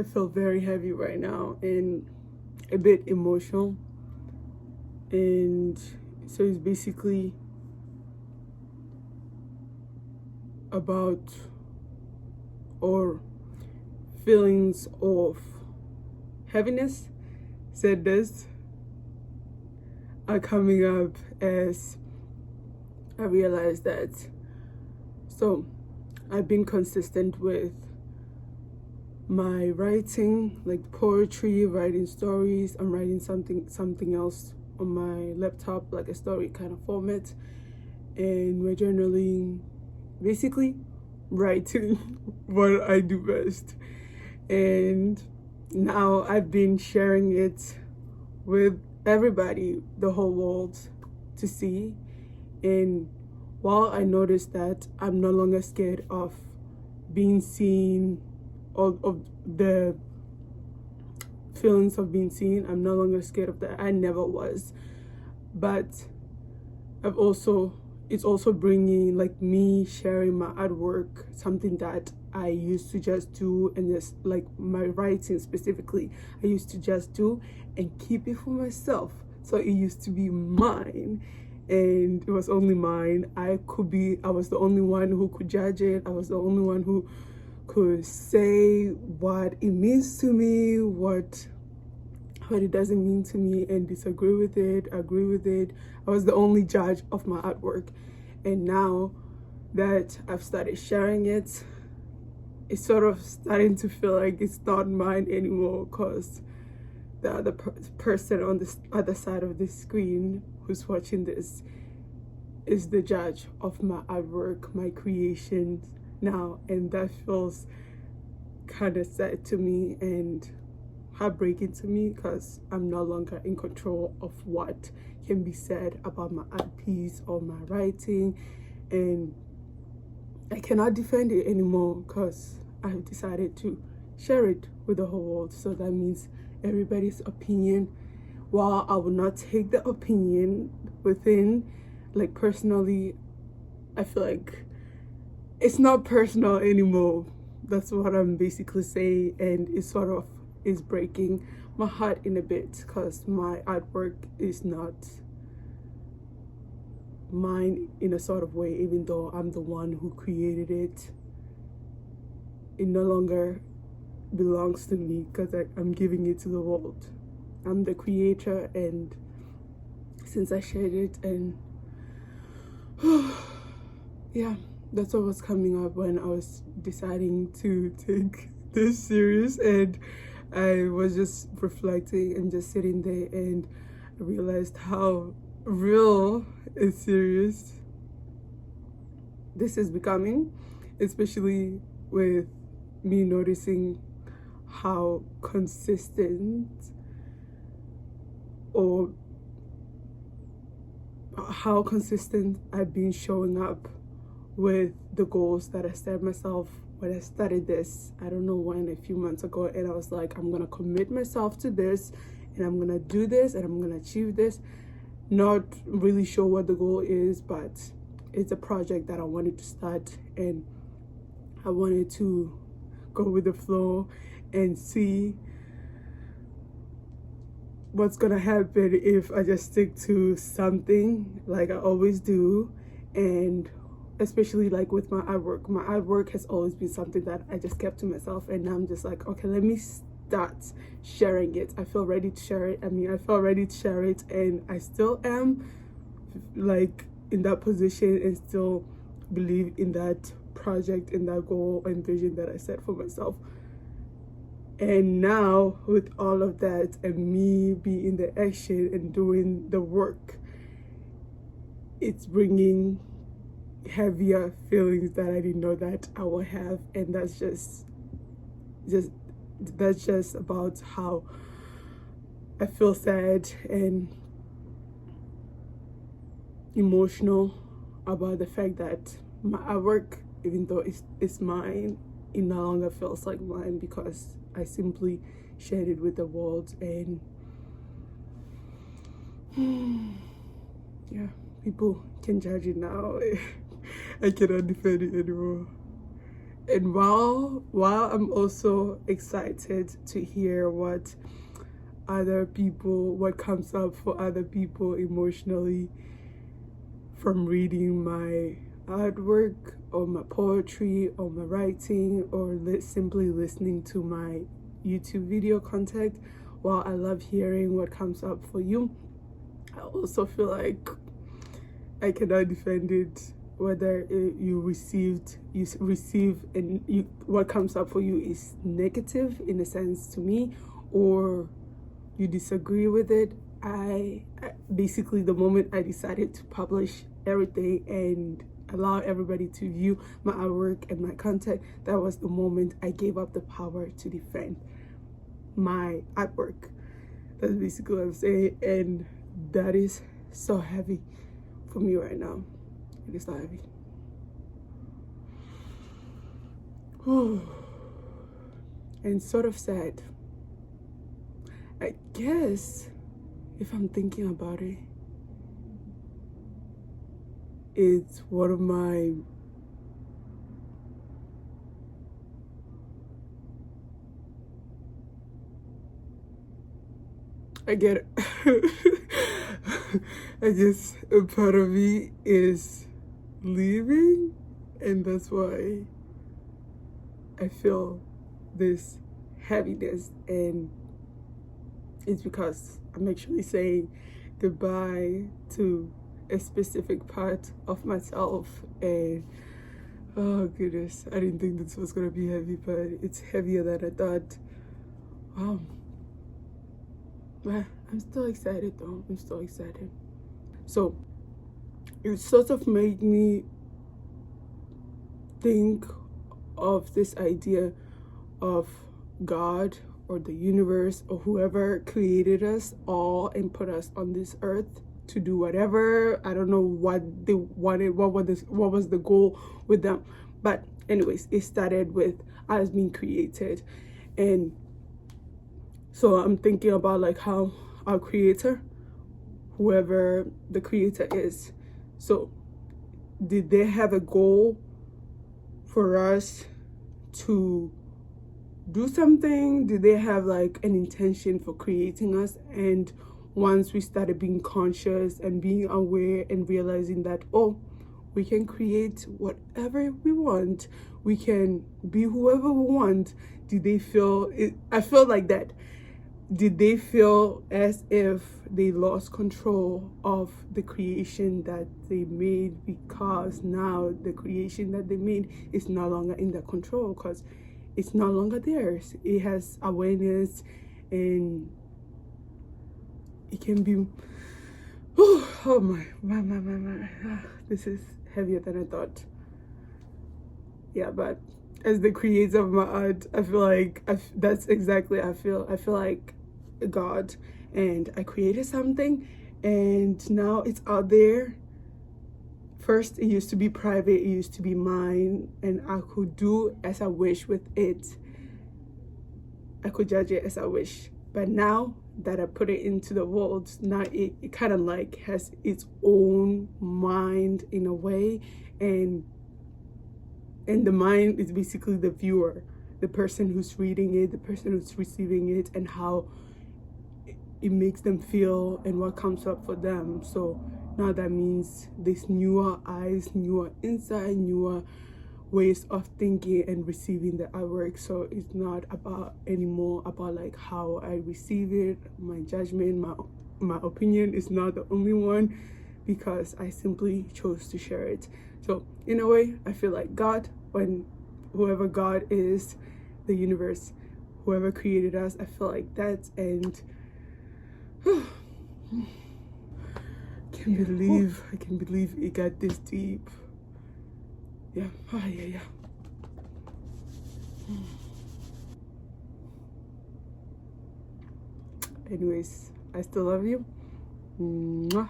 I feel very heavy right now and a bit emotional. And so it's basically about or feelings of heaviness, sadness are coming up as I realized that. So I've been consistent with my writing, like poetry, writing stories. I'm writing something else on my laptop, like a story kind of format, and we're journaling, basically writing what I do best. And now I've been sharing it with everybody, the whole world, to see. And while I noticed that I'm no longer scared of being seen, or of the feelings of being seen, I'm no longer scared of that. I never was. But it's also bringing, like, me sharing my artwork, something that I used to just do, and just like my writing specifically, I used to just do and keep it for myself. So it used to be mine, and it was only mine. I was the only one who could judge it. I was the only one who could say what it means to me, what it doesn't mean to me, and disagree with it, agree with it. I was the only judge of my artwork. And now that I've started sharing it, it's sort of starting to feel like it's not mine anymore, because the other person on the other side of the screen who's watching this is the judge of my artwork, my creations now. And that feels kind of sad to me and heartbreaking to me, because I'm no longer in control of what can be said about my art piece or my writing, and I cannot defend it anymore because I've decided to share it with the whole world. So that means everybody's opinion, while I will not take the opinion within, like, personally, I feel like it's not personal anymore. That's what I'm basically saying, and it sort of is breaking my heart in a bit, because my artwork is not mine in a sort of way. Even though I'm the one who created it, it no longer belongs to me, because I'm giving it to the world. I'm the creator, and since I shared it, and yeah, that's what was coming up when I was deciding to take this serious. And I was just reflecting and just sitting there, and I realized how real and serious this is becoming, especially with me noticing how consistent, or how consistent I've been showing up with the goals that I set myself when I started this. I don't know when, a few months ago, and I was like, I'm gonna commit myself to this, and I'm gonna do this, and I'm gonna achieve this. Not really sure what the goal is, but it's a project that I wanted to start, and I wanted to go with the flow and see what's gonna happen if I just stick to something like I always do. And especially, like, with my artwork has always been something that I just kept to myself, and now I'm just like, okay, let me start sharing it. I feel ready to share it. I felt ready to share it, and I still am, like, in that position, and still believe in that project, in that goal and vision that I set for myself. And now, with all of that, and me being in the action and doing the work, it's bringing heavier feelings that I didn't know that I would have. And that's just about how I feel sad and emotional about the fact that my artwork, even though it's mine, it no longer feels like mine, because I simply shared it with the world. And yeah, people can judge it now. I cannot defend it anymore. And while I'm also excited to hear what comes up for other people emotionally from reading my artwork or my poetry or my writing or simply listening to my YouTube video content, while I love hearing what comes up for you, I also feel like I cannot defend it, whether you receive and what comes up for you is negative in a sense to me, or you disagree with it. I basically, the moment I decided to publish everything and allow everybody to view my artwork and my content, that was the moment I gave up the power to defend my artwork. That's basically what I'm saying, and that is so heavy for me right now. It is so heavy. And sort of sad. I guess if I'm thinking about it, it's one of my I get it. I guess a part of me is leaving, and that's why I feel this heaviness, and it's because I'm actually saying goodbye to a specific part of myself. And oh goodness, I didn't think this was gonna be heavy, but it's heavier than I thought. Wow. But I'm still excited though. I'm still excited. So it sort of made me think of this idea of God or the universe or whoever created us all and put us on this earth to do whatever. I don't know what they wanted, what was the goal with them. But anyways, it started with us being created. And so I'm thinking about like how our creator, whoever the creator is, so did they have a goal for us to do something? Did they have like an intention for creating us? And once we started being conscious and being aware and realizing that, oh, we can create whatever we want, we can be whoever we want, did they feel it? I feel like that. Did they feel as if they lost control of the creation that they made, because now the creation that they made is no longer in their control because it's no longer theirs? It has awareness and it can be, oh my. This is heavier than I thought. Yeah, but as the creator of my art, I feel like that's exactly I feel like God, and I created something and now it's out there. First it used to be private, it used to be mine, and I could do as I wish with it. I could judge it as I wish. But now that I put it into the world, now it kind of like has its own mind in a way, and the mind is basically the viewer, the person who's reading it, the person who's receiving it, and how it makes them feel and what comes up for them. So now that means there's newer eyes, newer insight, newer ways of thinking and receiving the artwork. So it's not about anymore about like how I receive it, my judgment, my opinion is not the only one, because I simply chose to share it. So in a way, I feel like God, when whoever God is, the universe, whoever created us, I feel like that. And I can believe it got this deep. Yeah. Yeah. Anyways, I still love you. Mwah.